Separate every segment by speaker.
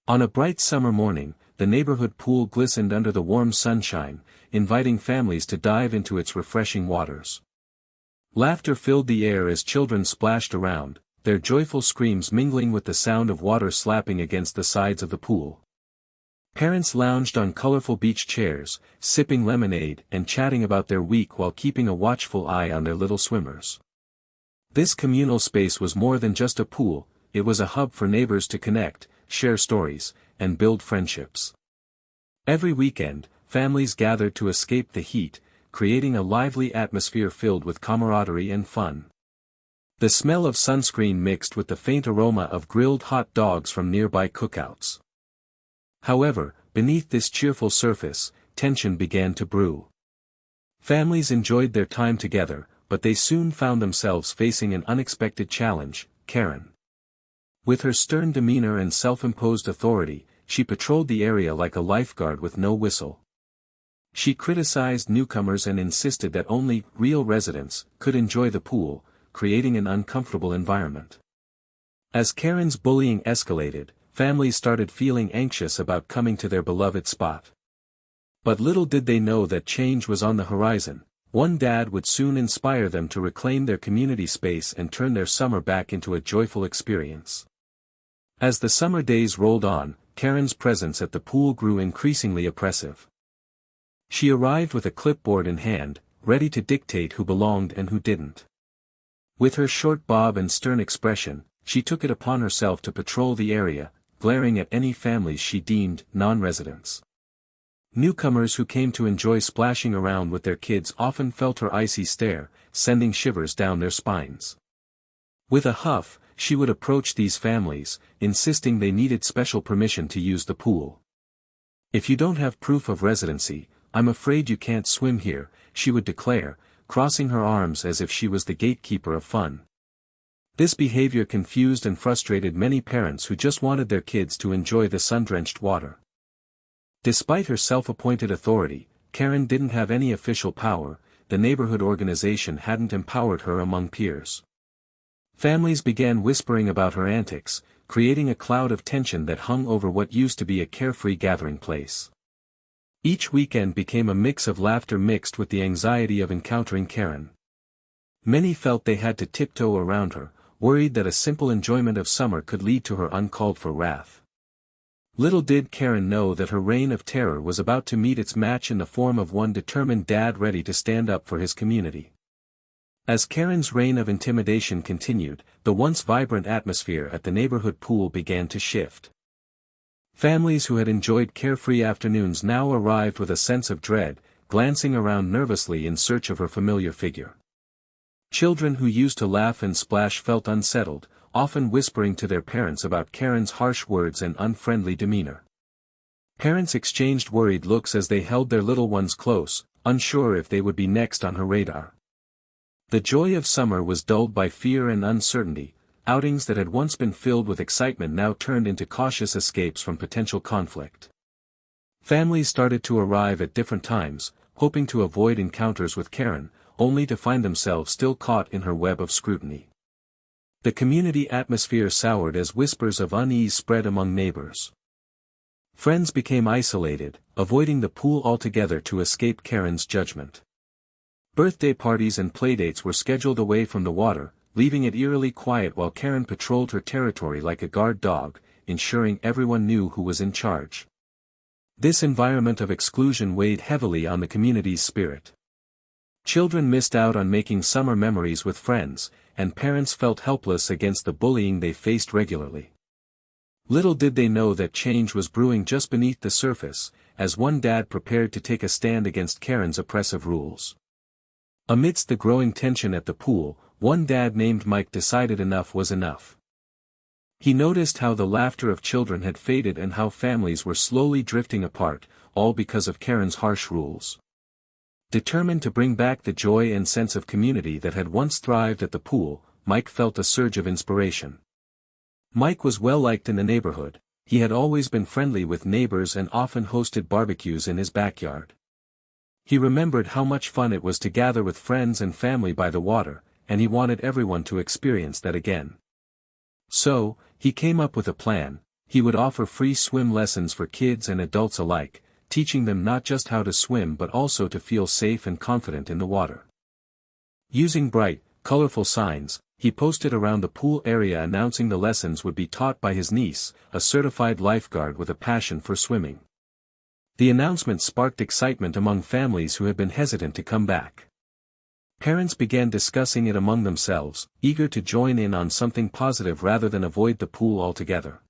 Speaker 1: On a bright summer morning, the neighborhood pool glistened under the warm sunshine, inviting families to dive into its refreshing waters. Laughter filled the air as children splashed around, their joyful screams mingling with the sound of water slapping against the sides of the pool. Parents lounged on colorful beach chairs, sipping lemonade and chatting about their week while keeping a watchful eye on their little swimmers. This communal space was more than just a pool, it was a hub for neighbors to connect, share stories, and build friendships. Every weekend, families gathered to escape the heat, creating a lively atmosphere filled with camaraderie and fun. The smell of sunscreen mixed with the faint aroma of grilled hot dogs from nearby cookouts. However, beneath this cheerful surface, tension began to brew. Families enjoyed their time together, but they soon found themselves facing an unexpected challenge: Karen. With her stern demeanor and self-imposed authority, she patrolled the area like a lifeguard with no whistle. She criticized newcomers and insisted that only real residents could enjoy the pool, creating an uncomfortable environment. As Karen's bullying escalated, families started feeling anxious about coming to their beloved spot. But little did they know that change was on the horizon. One dad would soon inspire them to reclaim their community space and turn their summer back into a joyful experience. As the summer days rolled on, Karen's presence at the pool grew increasingly oppressive. She arrived with a clipboard in hand, ready to dictate who belonged and who didn't. With her short bob and stern expression, she took it upon herself to patrol the area, glaring at any families she deemed non-residents. Newcomers who came to enjoy splashing around with their kids often felt her icy stare, sending shivers down their spines. With a huff, she would approach these families, insisting they needed special permission to use the pool. "If you don't have proof of residency, I'm afraid you can't swim here," she would declare, crossing her arms as if she was the gatekeeper of fun. This behavior confused and frustrated many parents who just wanted their kids to enjoy the sun-drenched water. Despite her self-appointed authority, Karen didn't have any official power. The neighborhood organization hadn't empowered her among peers. Families began whispering about her antics, creating a cloud of tension that hung over what used to be a carefree gathering place. Each weekend became a mix of laughter mixed with the anxiety of encountering Karen. Many felt they had to tiptoe around her, worried that a simple enjoyment of summer could lead to her uncalled-for wrath. Little did Karen know that her reign of terror was about to meet its match in the form of one determined dad ready to stand up for his community. As Karen's reign of intimidation continued, the once vibrant atmosphere at the neighborhood pool began to shift. Families who had enjoyed carefree afternoons now arrived with a sense of dread, glancing around nervously in search of her familiar figure. Children who used to laugh and splash felt unsettled, often whispering to their parents about Karen's harsh words and unfriendly demeanor. Parents exchanged worried looks as they held their little ones close, unsure if they would be next on her radar. The joy of summer was dulled by fear and uncertainty. Outings that had once been filled with excitement now turned into cautious escapes from potential conflict. Families started to arrive at different times, hoping to avoid encounters with Karen, only to find themselves still caught in her web of scrutiny. The community atmosphere soured as whispers of unease spread among neighbors. Friends became isolated, avoiding the pool altogether to escape Karen's judgment. Birthday parties and playdates were scheduled away from the water, leaving it eerily quiet while Karen patrolled her territory like a guard dog, ensuring everyone knew who was in charge. This environment of exclusion weighed heavily on the community's spirit. Children missed out on making summer memories with friends, and parents felt helpless against the bullying they faced regularly. Little did they know that change was brewing just beneath the surface, as one dad prepared to take a stand against Karen's oppressive rules. Amidst the growing tension at the pool, one dad named Mike decided enough was enough. He noticed how the laughter of children had faded and how families were slowly drifting apart, all because of Karen's harsh rules. Determined to bring back the joy and sense of community that had once thrived at the pool, Mike felt a surge of inspiration. Mike was well liked in the neighborhood. He had always been friendly with neighbors and often hosted barbecues in his backyard. He remembered how much fun it was to gather with friends and family by the water, and he wanted everyone to experience that again. So, he came up with a plan: He would offer free swim lessons for kids and adults alike, teaching them not just how to swim but also to feel safe and confident in the water. Using bright, colorful signs, he posted around the pool area announcing the lessons would be taught by his niece, a certified lifeguard with a passion for swimming. The announcement sparked excitement among families who had been hesitant to come back. Parents began discussing it among themselves, eager to join in on something positive rather than avoid the pool altogether.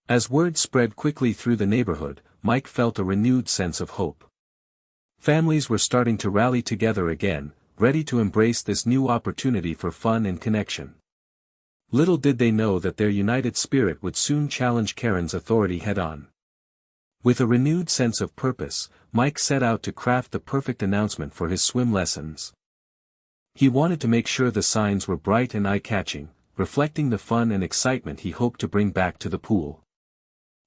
Speaker 1: As word spread quickly through the neighborhood, Mike felt a renewed sense of hope. Families were starting to rally together again, ready to embrace this new opportunity for fun and connection. Little did they know that their united spirit would soon challenge Karen's authority head-on. With a renewed sense of purpose, Mike set out to craft the perfect announcement for his swim lessons. He wanted to make sure the signs were bright and eye-catching, reflecting the fun and excitement he hoped to bring back to the pool.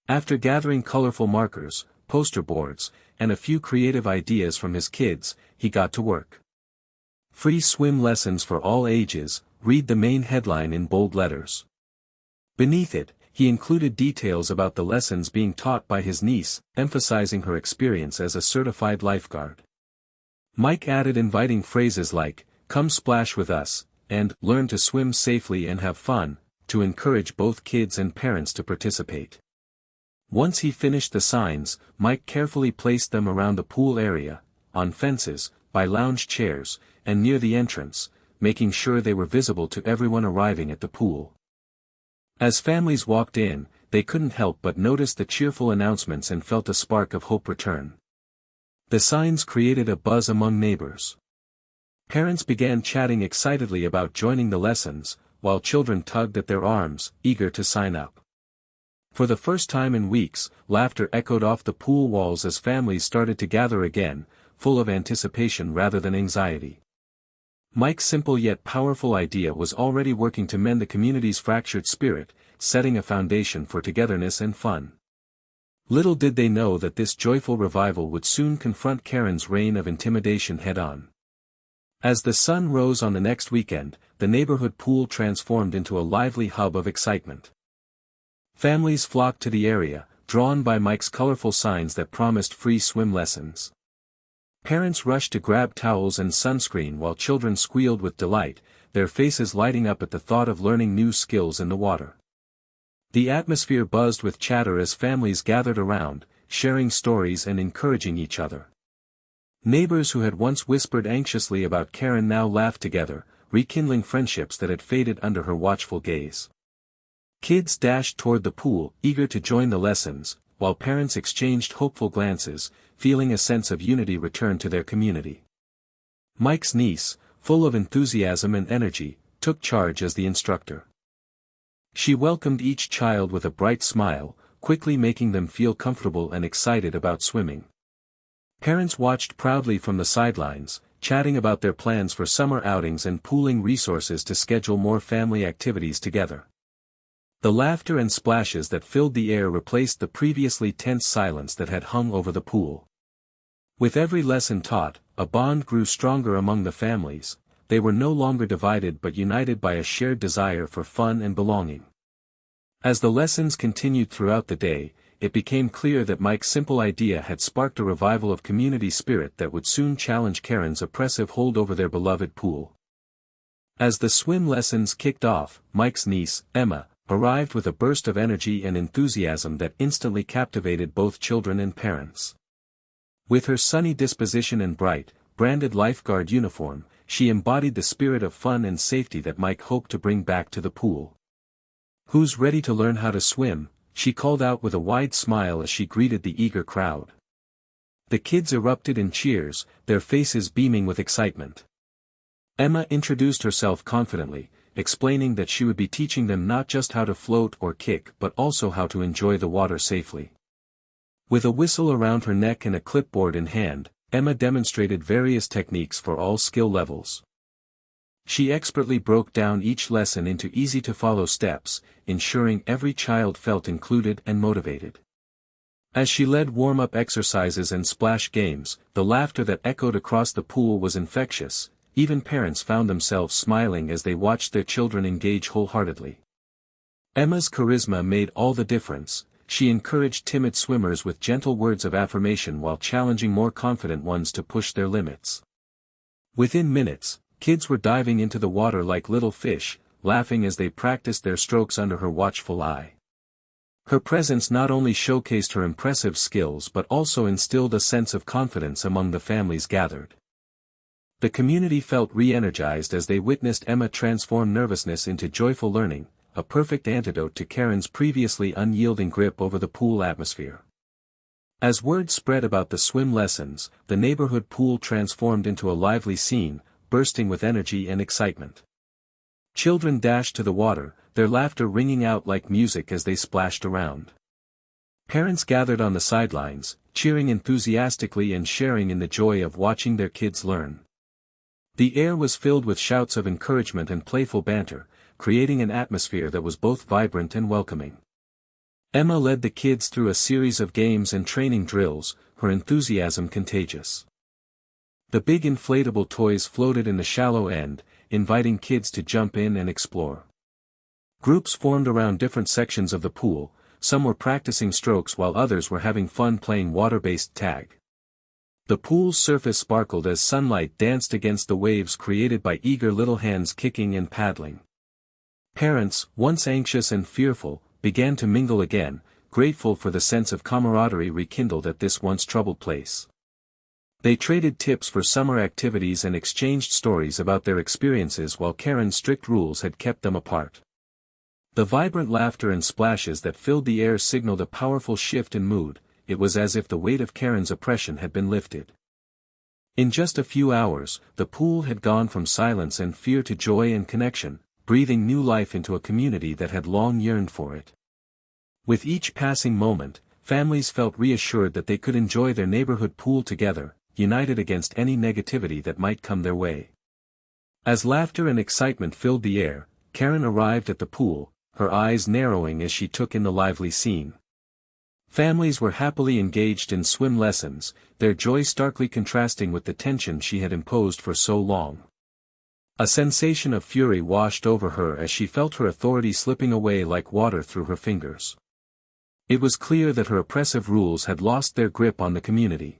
Speaker 1: After gathering colorful markers, poster boards, and a few creative ideas from his kids, he got to work. Free swim lessons for all ages, read the main headline in bold letters. Beneath it, he included details about the lessons being taught by his niece, emphasizing her experience as a certified lifeguard. Mike added inviting phrases like, "Come splash with us," and "Learn to swim safely and have fun," to encourage both kids and parents to participate. Once he finished the signs, Mike carefully placed them around the pool area, on fences, by lounge chairs, and near the entrance, making sure they were visible to everyone arriving at the pool. As families walked in, they couldn't help but notice the cheerful announcements and felt a spark of hope return. The signs created a buzz among neighbors. Parents began chatting excitedly about joining the lessons, while children tugged at their arms, eager to sign up. For the first time in weeks, laughter echoed off the pool walls as families started to gather again, full of anticipation rather than anxiety. Mike's simple yet powerful idea was already working to mend the community's fractured spirit, setting a foundation for togetherness and fun. Little did they know that this joyful revival would soon confront Karen's reign of intimidation head-on. As the sun rose on the next weekend, the neighborhood pool transformed into a lively hub of excitement. Families flocked to the area, drawn by Mike's colorful signs that promised free swim lessons. Parents rushed to grab towels and sunscreen while children squealed with delight, their faces lighting up at the thought of learning new skills in the water. The atmosphere buzzed with chatter as families gathered around, sharing stories and encouraging each other. Neighbors who had once whispered anxiously about Karen now laughed together, rekindling friendships that had faded under her watchful gaze. Kids dashed toward the pool, eager to join the lessons, while parents exchanged hopeful glances, feeling a sense of unity return to their community. Mike's niece, full of enthusiasm and energy, took charge as the instructor. She welcomed each child with a bright smile, quickly making them feel comfortable and excited about swimming. Parents watched proudly from the sidelines, chatting about their plans for summer outings and pooling resources to schedule more family activities together. The laughter and splashes that filled the air replaced the previously tense silence that had hung over the pool. With every lesson taught, a bond grew stronger among the families. They were no longer divided but united by a shared desire for fun and belonging. As the lessons continued throughout the day, it became clear that Mike's simple idea had sparked a revival of community spirit that would soon challenge Karen's oppressive hold over their beloved pool. As the swim lessons kicked off, Mike's niece, Emma, arrived with a burst of energy and enthusiasm that instantly captivated both children and parents. With her sunny disposition and bright, branded lifeguard uniform, she embodied the spirit of fun and safety that Mike hoped to bring back to the pool. "Who's ready to learn how to swim?" she called out with a wide smile as she greeted the eager crowd. The kids erupted in cheers, their faces beaming with excitement. Emma introduced herself confidently, explaining that she would be teaching them not just how to float or kick but also how to enjoy the water safely. With a whistle around her neck and a clipboard in hand, Emma demonstrated various techniques for all skill levels. She expertly broke down each lesson into easy-to-follow steps, ensuring every child felt included and motivated. As she led warm-up exercises and splash games, the laughter that echoed across the pool was infectious. Even parents found themselves smiling as they watched their children engage wholeheartedly. Emma's charisma made all the difference. She encouraged timid swimmers with gentle words of affirmation while challenging more confident ones to push their limits. Within minutes, kids were diving into the water like little fish, laughing as they practiced their strokes under her watchful eye. Her presence not only showcased her impressive skills but also instilled a sense of confidence among the families gathered. The community felt re-energized as they witnessed Emma transform nervousness into joyful learning, a perfect antidote to Karen's previously unyielding grip over the pool atmosphere. As word spread about the swim lessons, the neighborhood pool transformed into a lively scene, bursting with energy and excitement. Children dashed to the water, their laughter ringing out like music as they splashed around. Parents gathered on the sidelines, cheering enthusiastically and sharing in the joy of watching their kids learn. The air was filled with shouts of encouragement and playful banter, creating an atmosphere that was both vibrant and welcoming. Emma led the kids through a series of games and training drills, her enthusiasm contagious. The big inflatable toys floated in the shallow end, inviting kids to jump in and explore. Groups formed around different sections of the pool, some were practicing strokes while others were having fun playing water-based tag. The pool's surface sparkled as sunlight danced against the waves created by eager little hands kicking and paddling. Parents, once anxious and fearful, began to mingle again, grateful for the sense of camaraderie rekindled at this once troubled place. They traded tips for summer activities and exchanged stories about their experiences while Karen's strict rules had kept them apart. The vibrant laughter and splashes that filled the air signaled a powerful shift in mood. It was as if the weight of Karen's oppression had been lifted. In just a few hours, the pool had gone from silence and fear to joy and connection, breathing new life into a community that had long yearned for it. With each passing moment, families felt reassured that they could enjoy their neighborhood pool together, united against any negativity that might come their way. As laughter and excitement filled the air, Karen arrived at the pool, her eyes narrowing as she took in the lively scene. Families were happily engaged in swim lessons, their joy starkly contrasting with the tension she had imposed for so long. A sensation of fury washed over her as she felt her authority slipping away like water through her fingers. It was clear that her oppressive rules had lost their grip on the community.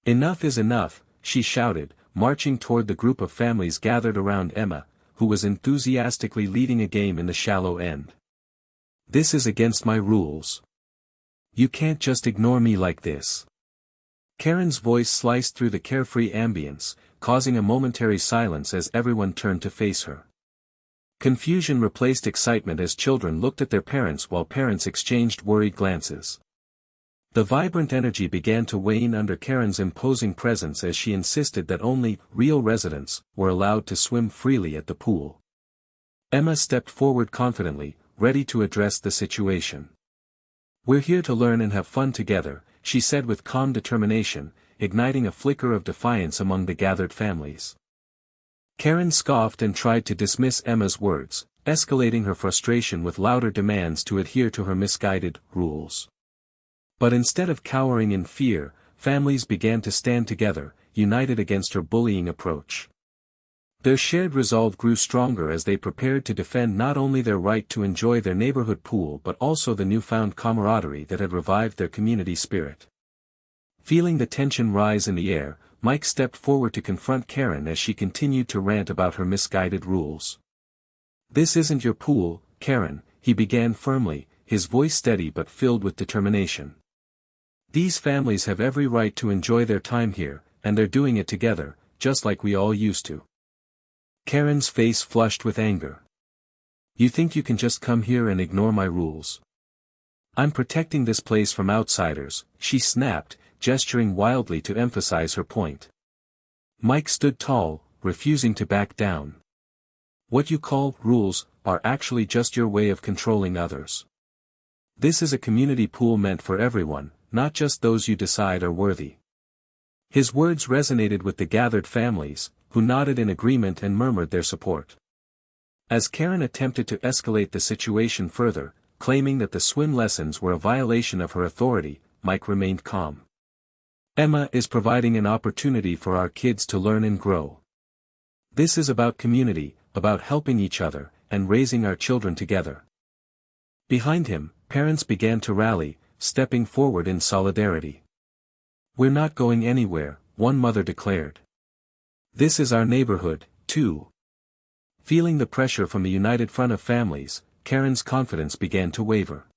Speaker 1: "Enough is enough," she shouted, marching toward the group of families gathered around Emma, who was enthusiastically leading a game in the shallow end. "This is against my rules. You can't just ignore me like this." Karen's voice sliced through the carefree ambience, causing a momentary silence as everyone turned to face her. Confusion replaced excitement as children looked at their parents while parents exchanged worried glances. The vibrant energy began to wane under Karen's imposing presence as she insisted that only real residents were allowed to swim freely at the pool. Emma stepped forward confidently, ready to address the situation. "We're here to learn and have fun together," she said with calm determination, igniting a flicker of defiance among the gathered families. Karen scoffed and tried to dismiss Emma's words, escalating her frustration with louder demands to adhere to her misguided rules. But instead of cowering in fear, families began to stand together, united against her bullying approach. Their shared resolve grew stronger as they prepared to defend not only their right to enjoy their neighborhood pool but also the newfound camaraderie that had revived their community spirit. Feeling the tension rise in the air, Mike stepped forward to confront Karen as she continued to rant about her misguided rules. "This isn't your pool, Karen," he began firmly, his voice steady but filled with determination. "These families have every right to enjoy their time here, and they're doing it together, just like we all used to." Karen's face flushed with anger. "You think you can just come here and ignore my rules? I'm protecting this place from outsiders," she snapped, gesturing wildly to emphasize her point. Mike stood tall, refusing to back down. "What you call rules are actually just your way of controlling others. This is a community pool meant for everyone, not just those you decide are worthy." His words resonated with the gathered families, who nodded in agreement and murmured their support. As Karen attempted to escalate the situation further, claiming that the swim lessons were a violation of her authority, Mike remained calm. "Emma is providing an opportunity for our kids to learn and grow. This is about community, about helping each other, and raising our children together. Behind him, parents began to rally, stepping forward in solidarity. "We're not going anywhere," one mother declared. "This is our neighborhood, too." Feeling the pressure from the united front of families, Karen's confidence began to waver.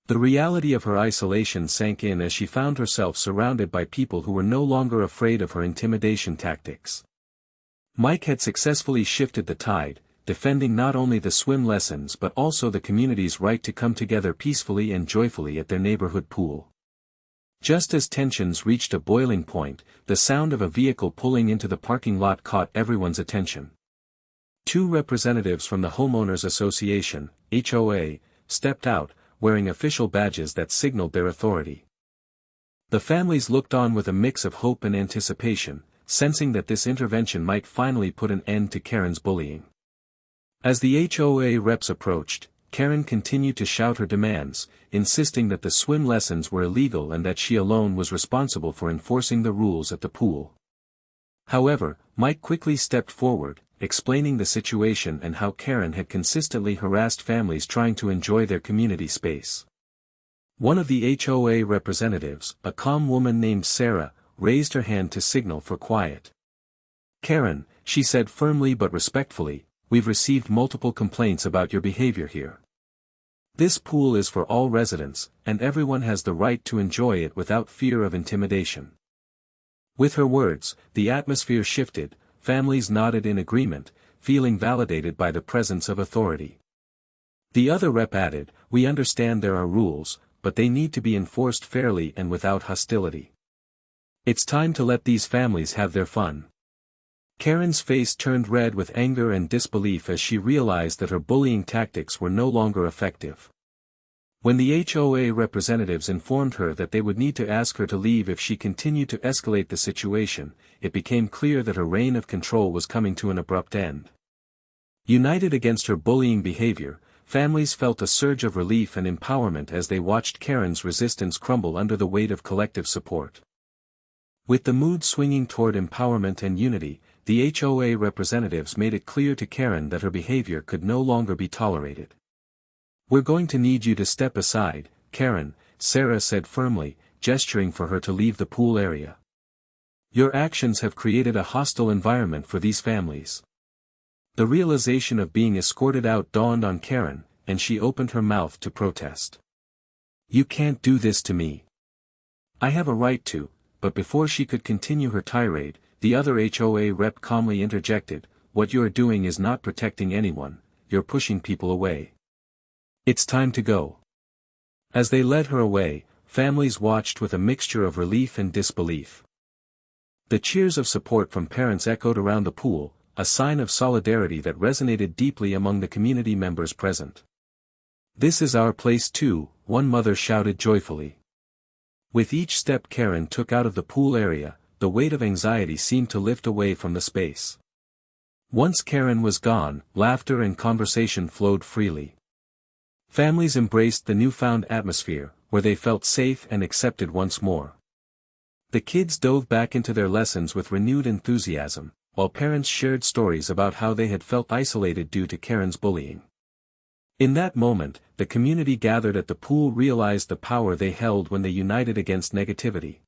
Speaker 1: The reality of her isolation sank in as she found herself surrounded by people who were no longer afraid of her intimidation tactics. Mike had successfully shifted the tide, defending not only the swim lessons but also the community's right to come together peacefully and joyfully at their neighborhood pool. Just as tensions reached a boiling point, the sound of a vehicle pulling into the parking lot caught everyone's attention. Two representatives from the Homeowners Association, HOA, stepped out, wearing official badges that signaled their authority. The families looked on with a mix of hope and anticipation, sensing that this intervention might finally put an end to Karen's bullying. As the HOA reps approached, Karen continued to shout her demands, insisting that the swim lessons were illegal and that she alone was responsible for enforcing the rules at the pool. However, Mike quickly stepped forward, explaining the situation and how Karen had consistently harassed families trying to enjoy their community space. One of the HOA representatives, a calm woman named Sarah, raised her hand to signal for quiet. "Karen," she said firmly but respectfully, "we've received multiple complaints about your behavior here. This pool is for all residents, and everyone has the right to enjoy it without fear of intimidation." With her words, the atmosphere shifted, families nodded in agreement, feeling validated by the presence of authority. The other rep added, "We understand there are rules, but they need to be enforced fairly and without hostility. It's time to let these families have their fun." Karen's face turned red with anger and disbelief as she realized that her bullying tactics were no longer effective. When the HOA representatives informed her that they would need to ask her to leave if she continued to escalate the situation, it became clear that her reign of control was coming to an abrupt end. United against her bullying behavior, families felt a surge of relief and empowerment as they watched Karen's resistance crumble under the weight of collective support. With the mood swinging toward empowerment and unity, the HOA representatives made it clear to Karen that her behavior could no longer be tolerated. "We're going to need you to step aside, Karen," Sarah said firmly, gesturing for her to leave the pool area. "Your actions have created a hostile environment for these families." The realization of being escorted out dawned on Karen, and she opened her mouth to protest. "You can't do this to me. I have a right to," but before she could continue her tirade, the other HOA rep calmly interjected, "What you're doing is not protecting anyone, you're pushing people away. It's time to go." As they led her away, families watched with a mixture of relief and disbelief. The cheers of support from parents echoed around the pool, a sign of solidarity that resonated deeply among the community members present. "This is our place too," one mother shouted joyfully. With each step Karen took out of the pool area, the weight of anxiety seemed to lift away from the space. Once Karen was gone, laughter and conversation flowed freely. Families embraced the newfound atmosphere, where they felt safe and accepted once more. The kids dove back into their lessons with renewed enthusiasm, while parents shared stories about how they had felt isolated due to Karen's bullying. In that moment, the community gathered at the pool realized the power they held when they united against negativity.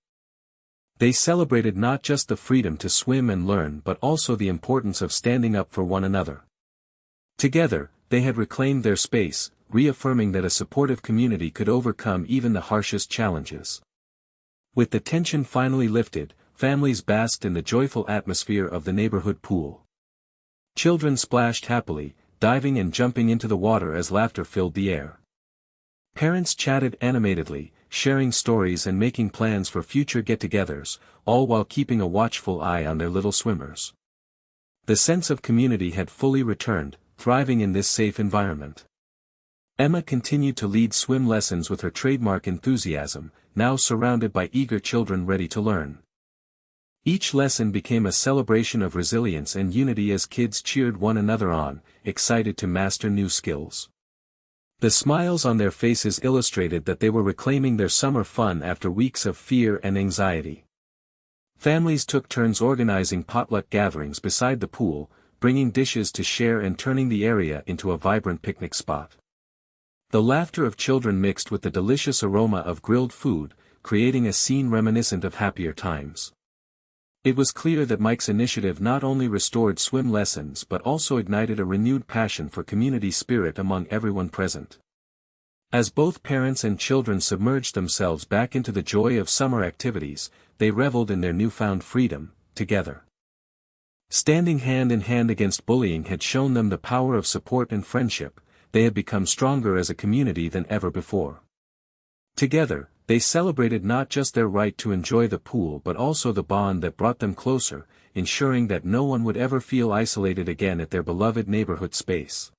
Speaker 1: They celebrated not just the freedom to swim and learn but also the importance of standing up for one another. Together, they had reclaimed their space, reaffirming that a supportive community could overcome even the harshest challenges. With the tension finally lifted, families basked in the joyful atmosphere of the neighborhood pool. Children splashed happily, diving and jumping into the water as laughter filled the air. Parents chatted animatedly, sharing stories and making plans for future get-togethers, all while keeping a watchful eye on their little swimmers. The sense of community had fully returned, thriving in this safe environment. Emma continued to lead swim lessons with her trademark enthusiasm, now surrounded by eager children ready to learn. Each lesson became a celebration of resilience and unity as kids cheered one another on, excited to master new skills. The smiles on their faces illustrated that they were reclaiming their summer fun after weeks of fear and anxiety. Families took turns organizing potluck gatherings beside the pool, bringing dishes to share and turning the area into a vibrant picnic spot. The laughter of children mixed with the delicious aroma of grilled food, creating a scene reminiscent of happier times. It was clear that Mike's initiative not only restored swim lessons but also ignited a renewed passion for community spirit among everyone present. As both parents and children submerged themselves back into the joy of summer activities, they reveled in their newfound freedom, together. Standing hand in hand against bullying had shown them the power of support and friendship. They had become stronger as a community than ever before. Together, they celebrated not just their right to enjoy the pool but also the bond that brought them closer, ensuring that no one would ever feel isolated again at their beloved neighborhood space.